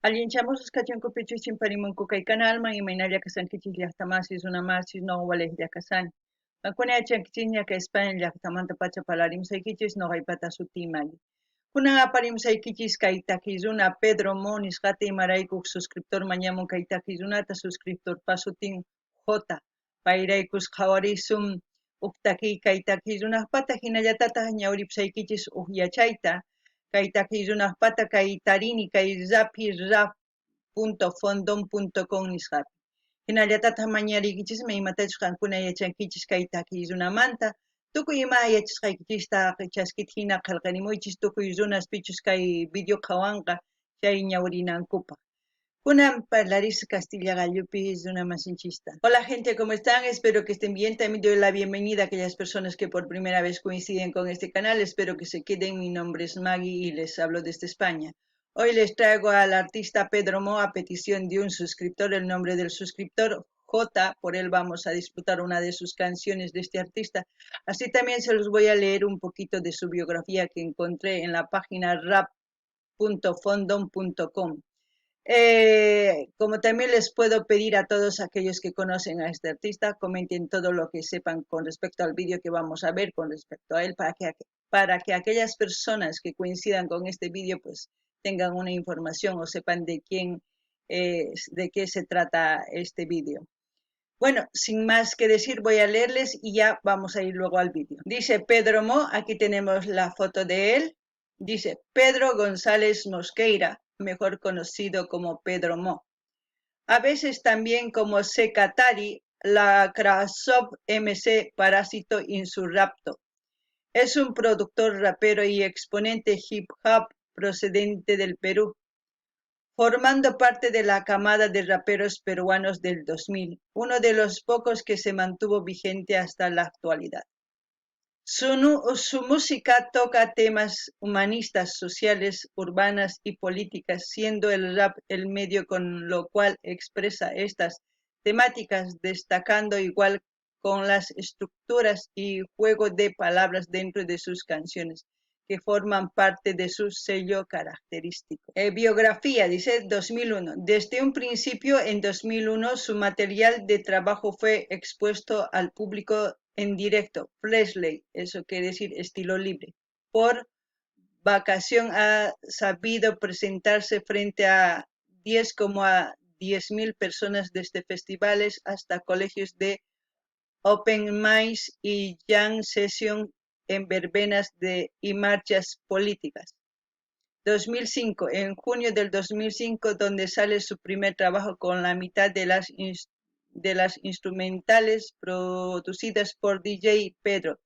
Allinchamos kachankupichus chimparimunku kay canalman imaynalla kasankichis llaqtamasis runamasis no'owalej llaqasani. Pankuna yachankichis ña España llaqtamanta pacha palarimsaykichis noqaypata sutiymari. Kunan aparimsaykichis kay takiy runa Pedro Mo nisqata imaraykuq suscriptor mañamun kay takiy runata suscriptorpa sutin J. Payraykus qhawarisun uk takiy kay takiy runaqpata hinallatataq ñawripsaykichis uk yachayta kay takiy runaqpata kay tarini kay rapirap.fondon.com nisqapi. Hinallatataq mañariykichis imatachus qankuna yachankichis kay takiy runamanta tukuy ima yachasqaykichista chaskita hina qillqarimuychis tukuy runaspichus kay video qhawanqa chay ñawrinankupaq. Kunan parlaris Castilla Gallupi Zuna Masinchista. Hola gente, ¿cómo están? Espero que estén bien. También doy la bienvenida a aquellas personas que por primera vez coinciden con este canal. Espero que se queden. Mi nombre es Maggie y les hablo desde España. Hoy les traigo al artista Pedro Mo a petición de un suscriptor. El nombre del suscriptor J, por él vamos a disfrutar una de sus canciones de este artista. Así también se los voy a leer un poquito de su biografía que encontré en la página rap.fondon.com. Como también les puedo pedir a todos aquellos que conocen a este artista, comenten todo lo que sepan con respecto al vídeo que vamos a ver con respecto a él, para que aquellas personas que coincidan con este vídeo pues tengan una información o sepan de qué se trata este vídeo. Bueno, sin más que decir, voy a leerles y ya vamos a ir luego al vídeo. Dice Pedro Mo, aquí tenemos la foto de él. Dice Pedro González Mosqueira, mejor conocido como Pedro Mo. A veces también como Secatari, la Krasov MC Parásito Insurrapto. Es un productor rapero y exponente hip hop procedente del Perú, formando parte de la camada de raperos peruanos del 2000, uno de los pocos que se mantuvo vigente hasta la actualidad. Su música toca temas humanistas, sociales, urbanas y políticas, siendo el rap el medio con lo cual expresa estas temáticas, destacando igual con las estructuras y juego de palabras dentro de sus canciones, que forman parte de su sello característico. Biografía, dice 2001. Desde un principio, en 2001, su material de trabajo fue expuesto al público en directo, Presley, eso quiere decir estilo libre. Por vacación ha sabido presentarse frente a 10,000 personas desde festivales hasta colegios de open mics y jam session en verbenas y marchas políticas. 2005, en junio del 2005, donde sale su primer trabajo con la mitad de las instrumentales producidas por DJ Pedro,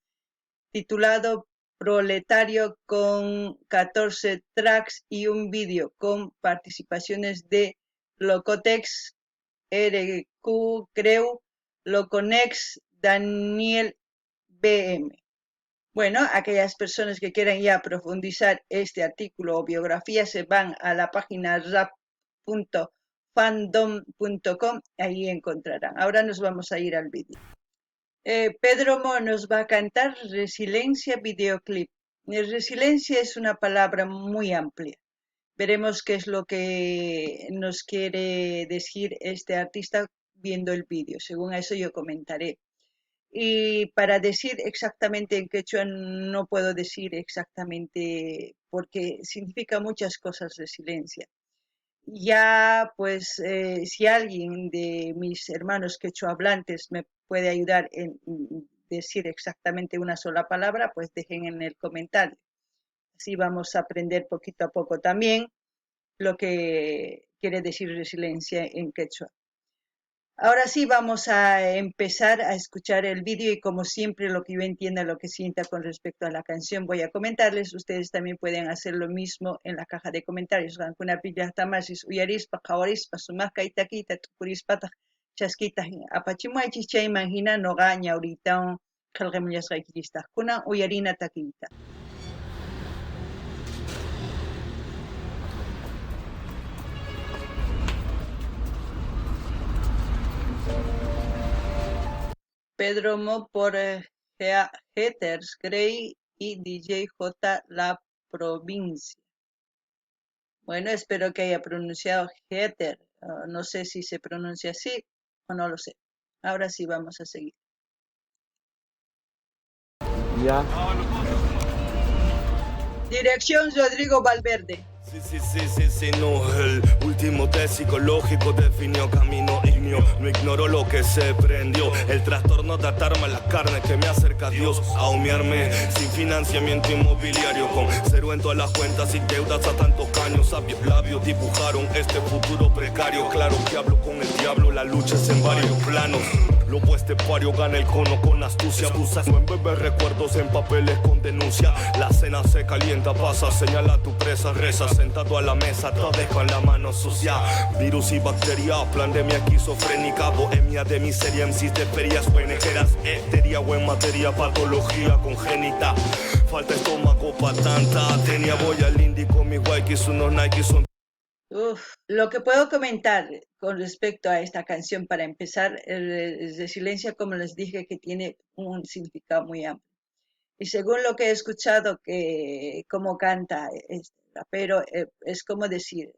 titulado Proletario, con 14 tracks y un vídeo con participaciones de Locotex, RQ, Creu, Loconex, Daniel BM. Bueno, aquellas personas que quieran ya profundizar este artículo o biografía se van a la página rap.fandom.com, ahí encontrarán. Ahora nos vamos a ir al vídeo. Pedro Mo nos va a cantar Resiliencia videoclip. Resiliencia es una palabra muy amplia. Veremos qué es lo que nos quiere decir este artista viendo el vídeo. Según eso yo comentaré. Y para decir exactamente en quechua no puedo decir exactamente porque significa muchas cosas resiliencia. Ya pues si alguien de mis hermanos quechuahablantes me puede ayudar en decir exactamente una sola palabra, pues dejen en el comentario. Así vamos a aprender poquito a poco también lo que quiere decir resiliencia en quechua. Ahora sí vamos a empezar a escuchar el vídeo y como siempre lo que yo entienda, lo que sienta con respecto a la canción voy a comentarles. Ustedes también pueden hacer lo mismo en la caja de comentarios. Kuna pillastamasis uyarispa, qawarispa, sumasqa itakita, tukurispa, chasquita, apachimuaychis chayman hina noqa ñawriytawan qillqamullasqaykillistaq. Kuna uyarina takiyta. Pedro Mo por Heathers Gray y DJ J La Provincia. Bueno, espero que haya pronunciado Heather. No sé si se pronuncia así o no lo sé. Ahora sí vamos a seguir. Ya. Dirección Rodrigo Valverde. Sí, no, el último test psicológico definió camino ignio. No ignoro lo que se prendió. El trastorno de atarme a la carne que me acerca a Dios. A humearme sin financiamiento inmobiliario. Con cero en todas las cuentas y deudas a tantos caños. Sabios labios dibujaron este futuro precario. Claro que hablo con el diablo, la lucha es en varios planos. Lobo estepario gana el cono con astucia. Abusas no en beber recuerdos en papeles con denuncia. La cena se calienta, pasa, señala a tu presa. Reza sentado a la mesa, todos con la mano sucia. Virus y bacteria, pandemia esquizofrénica. Bohemia de miseria, MCs de ferias penejeras. Eteria o en materia, patología congénita. Falta estómago pa' tanta. Tenía voy al indie con mis Nikes, unos Nikes son. Lo que puedo comentar con respecto a esta canción para empezar, Resiliencia, como les dije, que tiene un significado muy amplio. Y según lo que he escuchado, que cómo canta este rapero, es como decir,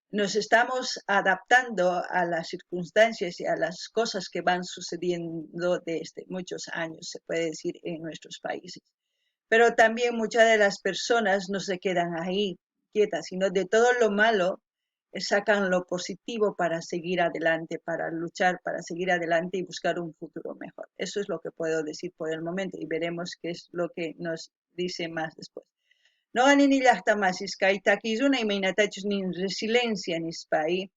nos estamos adaptando a las circunstancias y a las cosas que van sucediendo desde muchos años, se puede decir, en nuestros países. Pero también muchas de las personas no se quedan ahí quietas, sino de todo lo malo sacan lo positivo para seguir adelante, para luchar, para seguir adelante y buscar un futuro mejor. Eso es lo que puedo decir por el momento y veremos qué es lo que nos dice más después. No ni llaqtamasis kay takizuna imaynatachus nin resiliencia nispai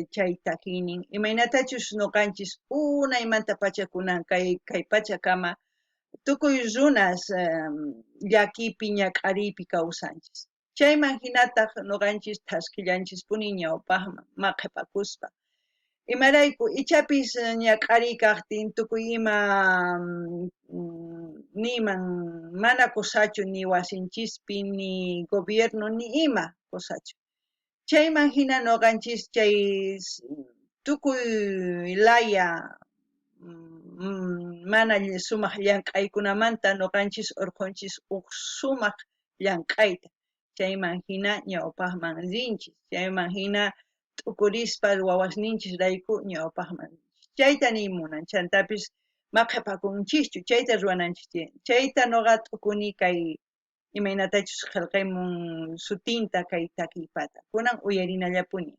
chaytakinin imaynatachus noqanchis unaymanta pachakunan kay pachakama tukuy runas llakipi ñak'ariypi kawsanchis. Chayman hinataq nuqanchis taskillanchispuni ñawpaqman maqhipakuspa. Imarayku ichapis ñak'ariy kaqtin tukuy ima niman mana kusachu ni wasinchispi ni gobierno ni ima kusachu. Chayman hina nuqanchis chay tukuy laya mana sumaq llank'aykunamanta nuqanchis urqunchis huk sumaq llank'ayta. Chayman hina ñawpaqman rinchis. Chayman hina t'ukurispa wawasninchis rayku ñawpaqman rinchis. Chayta nimunan, chantapis maqhipakunchischu, chayta ruwananchis. Chayta nuqa t'ukuni kay imaynatachus qillqaymun sutinta kay takiypata. Kunan uyarinallapuni.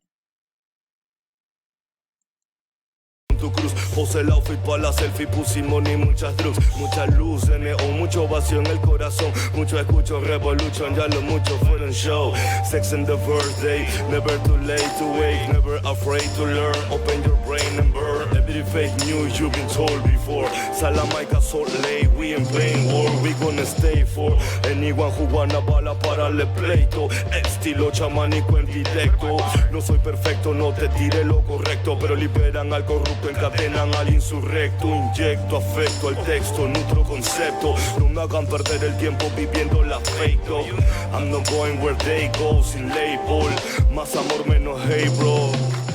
Tu cruz, pose el outfit para la selfie, pusimos ni muchas drugs, mucha luz de neón, mucho vacío en el corazón, mucho escucho revolution, ya lo mucho fueron show. Sex in the birthday, never too late to wake, never afraid to learn. Open your brain and burn every fake news you've been told before. Salamanca, Salt Lake, we in plain war, we gonna stay for anyone who wanna bala para el pleito. Estilo chamánico en directo. No soy perfecto, no te tire lo correcto, pero liberan al corrupto, encadenan al insurrecto. Inyecto afecto al texto, nutro concepto. No me hagan perder el tiempo viviendo la fake though. I'm not going where they go, sin label. Más amor, menos hate, bro.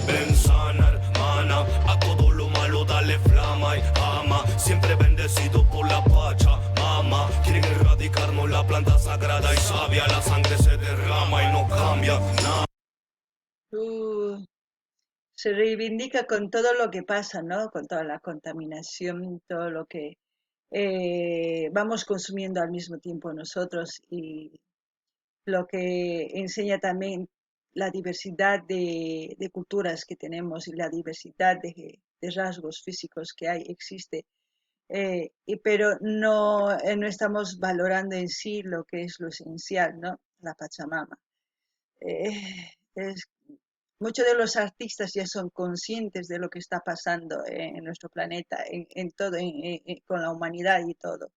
Ven sana, hermana, a todo lo malo dale flama y ama. Siempre bendecido por la pacha, mama. Quieren erradicarnos la planta sagrada y sabia. La sangre se derrama y no cambia nada. Se reivindica con todo lo que pasa, ¿no? Con toda la contaminación, todo lo que vamos consumiendo al mismo tiempo nosotros y lo que enseña también la diversidad de culturas que tenemos y la diversidad de rasgos físicos que hay, existe. Pero no estamos valorando en sí lo que es lo esencial, ¿no? La Pachamama. Es Muchos de los artistas ya son conscientes de lo que está pasando en nuestro planeta, en todo, con la humanidad y todo.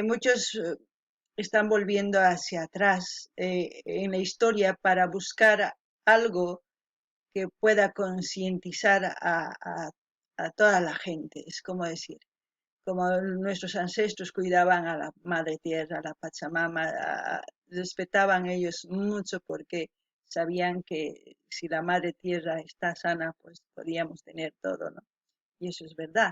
Muchos están volviendo hacia atrás en la historia para buscar algo que pueda concientizar a toda la gente. Es como decir, como nuestros ancestros cuidaban a la madre tierra, a la Pachamama, respetaban ellos mucho porque sabían que si la madre tierra está sana, pues podíamos tener todo, ¿no? Y eso es verdad.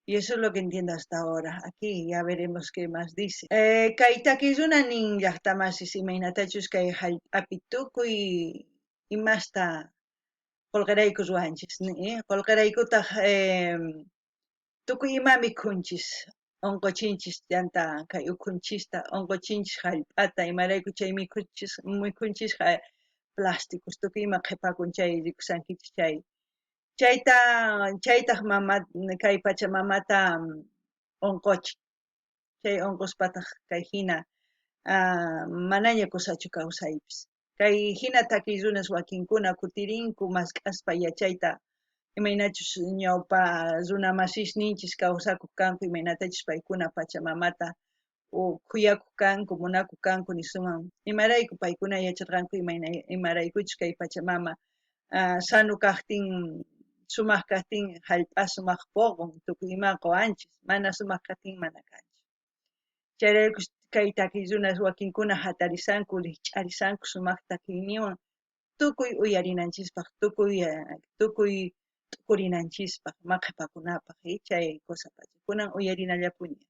Y eso es lo que entiendo hasta ahora. Aquí ya veremos qué más dice. Kaitakizuna nin llaqtamasis imaynatachus kay hallp'api y masta qolqarayku ruwanchis. Qolqaraykutaq tukuy ima mikhunchis onqochinchis llanta kay ukhunchista onqochinchis hallp'ata imarayku chay mikhunchis plásticos tukuy ima qhipakunchay rikusankichis chaytaq kay pachamamata onqochik chay onquspataq kay hina manaña kusachu kawsaypis kay hina takiy runas wakinkuna kutirinku mask'aspa yachayta imaynachus ñawpa runa masisninchis kawsakuq kanku imaynatachus paykuna pachamamata khuyakuq kanku munakuq kanku nisuman imarayku paykuna yacharqanku imaraykuchus kay pachamama sanu kaqtin sumaq kaqtin hallp'a sumaq puqun tukuy ima quwanchis mana sumaq kaqtin mana kanchis chayraykush kay takiy runas wakinkuna hatarisanku rikch'arisanku sumaq takiyninwan tukuy uyarinanchispaq tukuy t'ukurinanchispaq maqhipakunapaq chay kusapach kunan uyarinallapuña.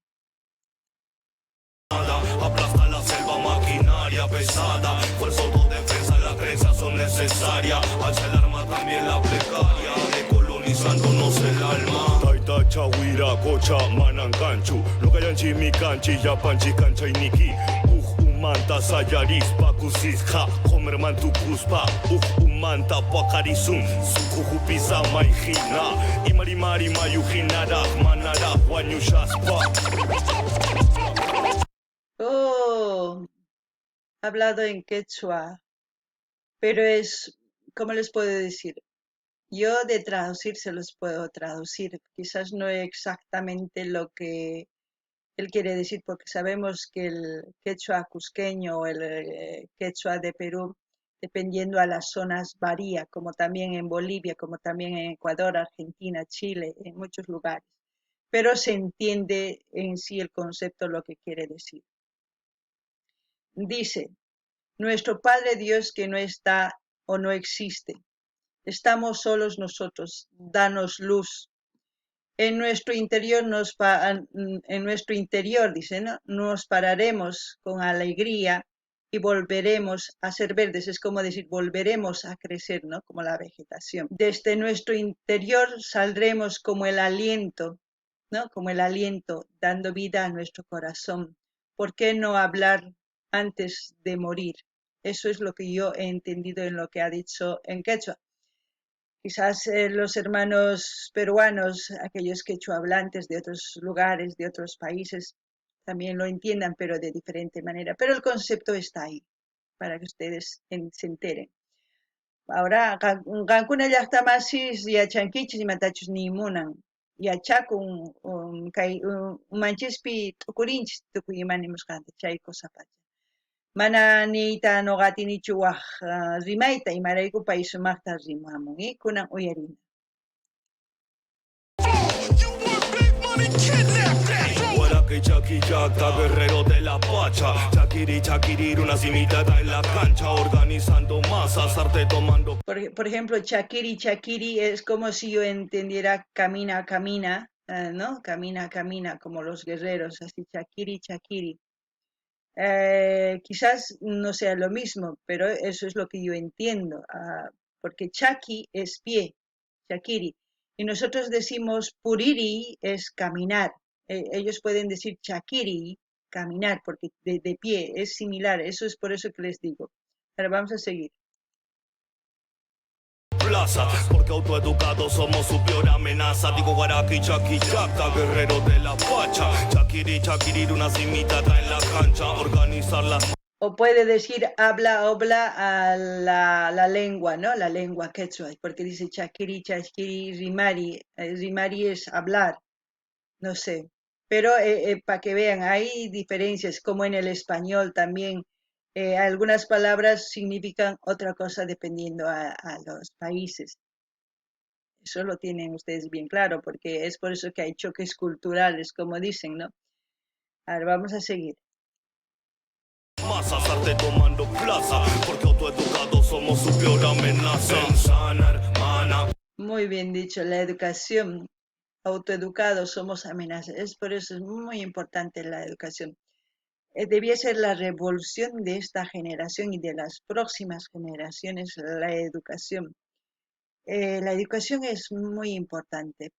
Aplasta la selva maquinaria pesada, fuerza autodefensa, las creencias son necesarias. Hacia el arma también la plegaria, decolonizándonos el alma. Taita chawira, cocha, mananganchu, no cayan chimicanchi, yapanchi, cancha y niki. Umanta sayarispa, kusisja, homer mantukuspa, umanta pakarizum, sukuhupisa maijina, imarimari mayujinara, manara, huanyushaspa. Oh, hablado en quechua, pero es, ¿cómo les puedo decir? Yo de traducir se los puedo traducir, quizás no exactamente lo que él quiere decir, porque sabemos que el quechua cusqueño o el quechua de Perú, dependiendo a las zonas, varía, como también en Bolivia, como también en Ecuador, Argentina, Chile, en muchos lugares. Pero se entiende en sí el concepto, lo que quiere decir. Dice, nuestro Padre Dios que no está o no existe, estamos solos nosotros, danos luz. En nuestro interior dice, ¿no? Nos pararemos con alegría y volveremos a ser verdes, es como decir, volveremos a crecer, ¿no? Como la vegetación. Desde nuestro interior saldremos como el aliento, ¿no? Como el aliento, dando vida a nuestro corazón. ¿Por qué no hablar antes de morir? Eso es lo que yo he entendido en lo que ha dicho en quechua. Quizás los hermanos peruanos, aquellos quechuahablantes de otros lugares, de otros países, también lo entiendan, pero de diferente manera. Pero el concepto está ahí, para que ustedes se enteren. Ahora, qankuna llaqtamasis yachankichis imatachus nimunan. Yachakun manchispi t'ukurinchis tukuy imanimusqanta chay kusapacha. Mana niyta noqatinichu waq rimayta imarayku pay sumaqta rimamun kunan uyarina. Guerrero de la Pacha, Chakiri, una cimitada en la cancha, organizando masas, arte tomando. Por ejemplo, Chakiri es como si yo entendiera camina, ¿no? Camina, como los guerreros, así Chakiri. Quizás no sea lo mismo, pero eso es lo que yo entiendo, porque Chaki es pie, Chakiri, y nosotros decimos Puriri es caminar. Ellos pueden decir Chakiri, caminar, porque de pie es similar, eso es por eso que les digo. Ahora vamos a seguir. Plaza, porque autoeducados somos su peor amenaza. Digo Guaraki, Chaki, Chaka, guerrero de la Pacha. Chakiri, una cimitada en la cancha, organizar las. O puede decir habla a la lengua, ¿no? La lengua quechua, porque dice Chakiri, rimari es hablar, no sé. Pero para que vean, hay diferencias, como en el español también. Algunas palabras significan otra cosa dependiendo a los países. Eso lo tienen ustedes bien claro, porque es por eso que hay choques culturales, como dicen, ¿no? Ahora vamos a seguir. Masas, arte tomando plaza, porque autoeducados somos su peor amenaza. Muy bien dicho, la educación. autoeducados somos amenazas. Es por eso es muy importante la educación. Debía ser la revolución de esta generación y de las próximas generaciones, la educación. La educación es muy importante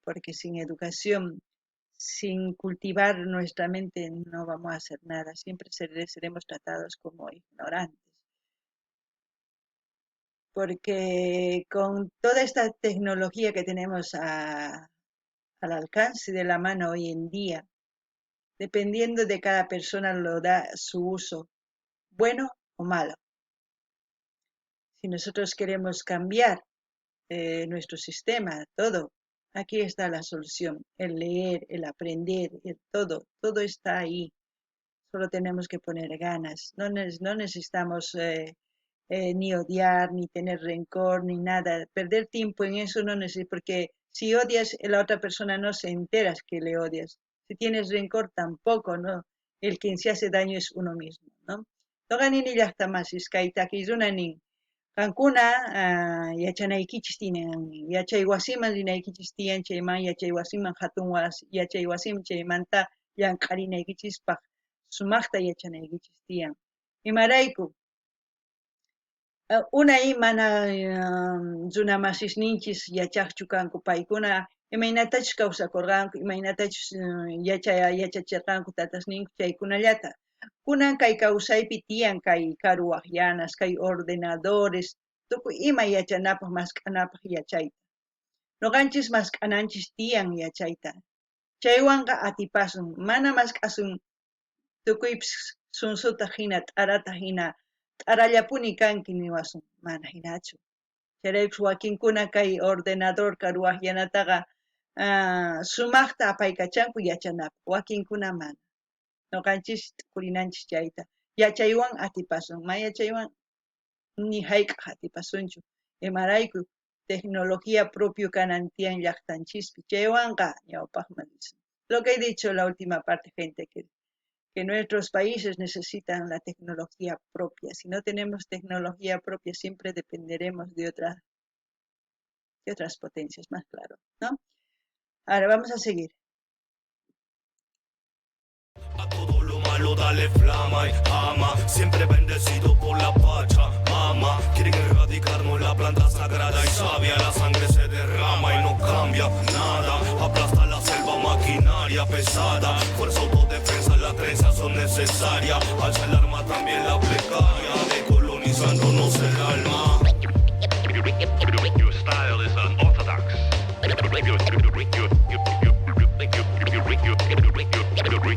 porque sin educación, sin cultivar nuestra mente, no vamos a hacer nada. Siempre seremos tratados como ignorantes. Porque con toda esta tecnología que tenemos al alcance de la mano hoy en día, dependiendo de cada persona lo da su uso, bueno o malo. Si nosotros queremos cambiar nuestro sistema, todo, aquí está la solución, el leer, el aprender, todo está ahí. Solo tenemos que poner ganas. No necesitamos ni odiar, ni tener rencor, ni nada. Perder tiempo en eso no necesito, porque si odias, la otra persona no se entera que le odias. Si tienes rencor, tampoco, ¿no? El quien se hace daño es uno mismo, ¿no? Toganini llaqtamas iskaytakizunanin. Kankuna yachanaykichis tiyan, yachay wasiman rinaykichis tiyan, chayman yachay wasiman hatun yachay wasim chaymanta llamq'arinaykichispaq sumaqta yachanaykichis tiyan. Imarayku, unay mana runa masisninchis yachaqchu kanku paykuna imaynatachus kawsakurqanku, imaynatachus yachachirqanku tatasninku chaykunallata. Kunan kay kawsaypi tiyan kay karuwaq yanas, kay ordenadores, tukuy ima yachanapaq masq'anapaq yachayta. Nuqanchis masq'ananchis tiyan yachayta. Chaywanqa atipasun, mana masq'asun tukuypis sunsuta hina t'arata hina t'arallapuni kanki niwasun, mana hinachu. Chayraykus wakinkuna kay ordenador karuwaq yanataqa sumaqta apaykachanku yachanapaq, wakinkuna mana. Nuqanchis t'ukurinanchis chayta. Yachaywan atipasun, ma yachaywan ni hayk'aq atipasunchu. Imarayku tecnología propio kanan tiyan llaqtanchispi, chaywanqa ñawpaqman. Lo que he dicho la última parte, gente, que nuestros países necesitan la tecnología propia. Si no tenemos tecnología propia, siempre dependeremos de otras potencias, más claro, ¿no? Ahora vamos a seguir. A todo lo malo dale flama y ama, siempre bendecido por la pacha, mama. Quieren erradicarnos la planta sagrada y sabia, la sangre se derrama y no cambia nada. Aplasta la selva maquinaria pesada, fuerza autodefensa, las trenzas son necesarias. Alza el arma también la plegaria, decolonizándonos el alma. Your style is unorthodox.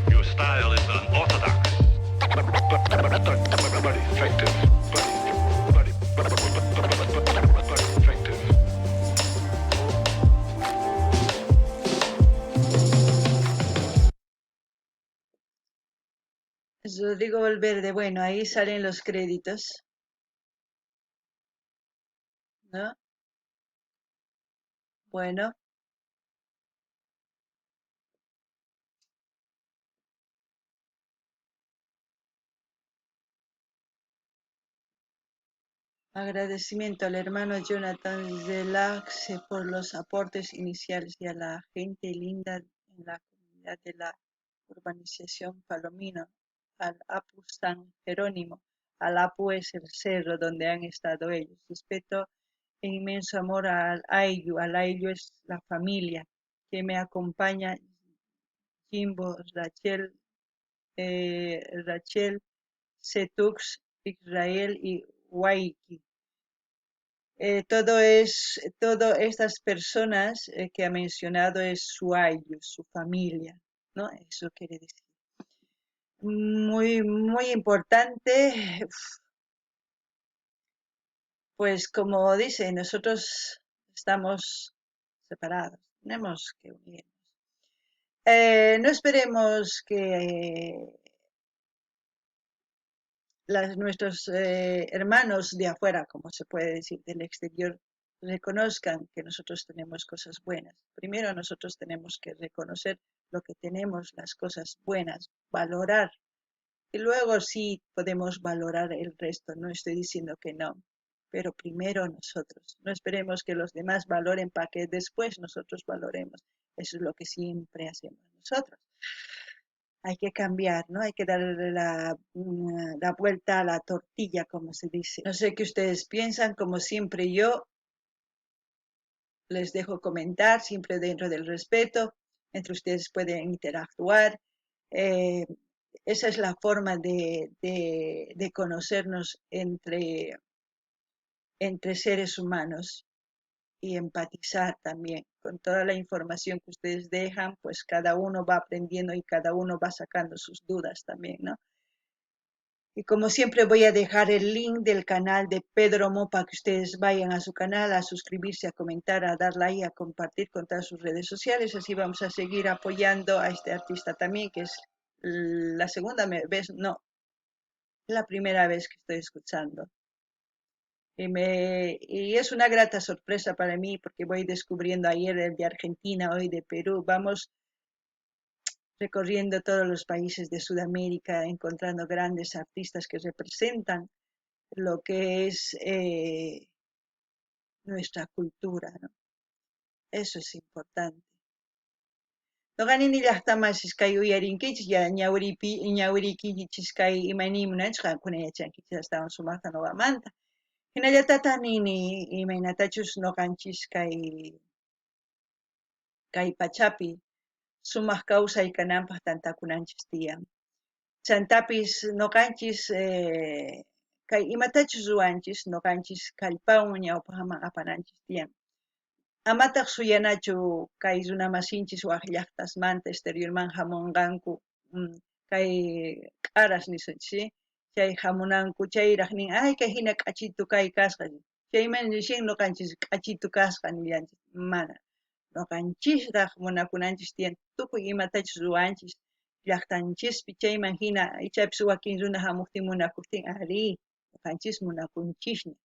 Your style is unorthodox, but effective. But effective. Rodrigo Valverde, bueno, ahí salen los créditos, ¿no? Bueno. Agradecimiento al hermano Jonathan Zelaxe por los aportes iniciales y a la gente linda en la comunidad de la urbanización Palomino, al Apu San Jerónimo. Al Apu es el cerro donde han estado ellos. Respeto e inmenso amor al Ayllu es la familia que me acompaña, Jimbo, Rachel, Setux, Israel y Waiki. Todas estas personas que ha mencionado es su ayllu, su familia, ¿no? Eso quiere decir. Muy, muy importante, pues como dice, nosotros estamos separados, tenemos que unirnos. No esperemos que nuestros hermanos de afuera, como se puede decir, del exterior, reconozcan que nosotros tenemos cosas buenas. Primero nosotros tenemos que reconocer lo que tenemos, las cosas buenas, valorar. Y luego sí podemos valorar el resto, no estoy diciendo que no, pero primero nosotros. No esperemos que los demás valoren para que después nosotros valoremos. Eso es lo que siempre hacemos nosotros. Hay que cambiar, ¿no? Hay que darle la vuelta a la tortilla, como se dice. No sé qué ustedes piensan, como siempre yo les dejo comentar, siempre dentro del respeto, entre ustedes pueden interactuar. Eh, Esa es la forma de conocernos entre seres humanos y empatizar también con toda la información que ustedes dejan, pues cada uno va aprendiendo y cada uno va sacando sus dudas también, ¿no? Y como siempre voy a dejar el link del canal de Pedro Mo para que ustedes vayan a su canal, a suscribirse, a comentar, a dar like, a compartir con todas sus redes sociales. Así vamos a seguir apoyando a este artista también, que es la segunda vez, no, la primera vez que estoy escuchando. Y es una grata sorpresa para mí porque voy descubriendo ayer el de Argentina, hoy de Perú. Vamos recorriendo todos los países de Sudamérica, encontrando grandes artistas que representan lo que es nuestra cultura, ¿no? Eso es importante. Noqanini llaqtamas kay uyarinkichis ya ñawrikichis kay imaynimunachqa kunayachankichis astawan sumaqta noqamanta. Hinallatata nini imaynatachus noqanchis kay pachapi sumaq kawsay kananpaq tantakunanchis tiyan. Chantapis noqanchis kay imatachus ruwanchis noqanchis kallpawan ñawpaqman apananchis tiyan. Amataq suyanachu kay runamasinchis waq llaqtasmanta exteriorman hamunqanku kay q'aras nisunchik, chay hamunanku chayraq nin ay kay hina k'achitu kay kasqa chaymanllashin noqanchis k'achitu kasqa nillanchik mana. Noqanchisraq munakunanchis tiyan tukuy imatachus ruwanchis llaqtanchispi chayman hina ichapis wakin runa hamuptin munakuqtin ari noqanchis munakunchisña.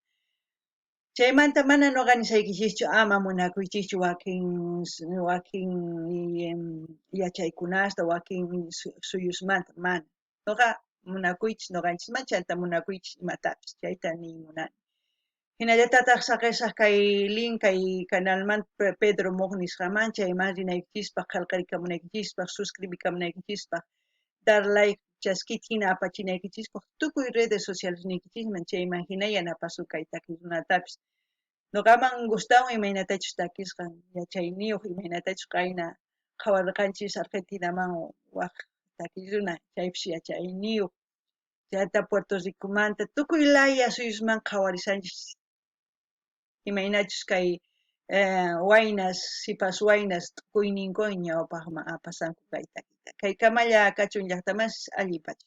Chaymanta mana ñuqanishaykichischu ama munakuychikchu wakin yachaykunasta wakin suyusmanta mana. Ñuqa munakuychis ñuqanchisman chayta munakuychis imatapis chayta niymunani. Hinallatataq saqisaq kay link kay canalmanta Pedro Moq nisqaman chayman rinaykichispaq qillqarikamunaykichispaq suscribikamunaykichispaq dar like chaskita hina apachinaykichispaq tukuy redes sociales niykichisman chayman hina yanapasur kay takiq runatapis. Noqaman gustawan imaynatachus takisqa yachayniyuq imaynatachus qayna qhawarirqanchis Argentinaman waq takiq runa chaypis yachayniyuq chayta Puerto Ricomanta tukuy laya suyusman qhawarishanchis imaynachus kay waynas sipas waynas tukuyninkuwan ñawpaqman apasanku kay takita. Kay kamalla kachun llaqtamas allipacha.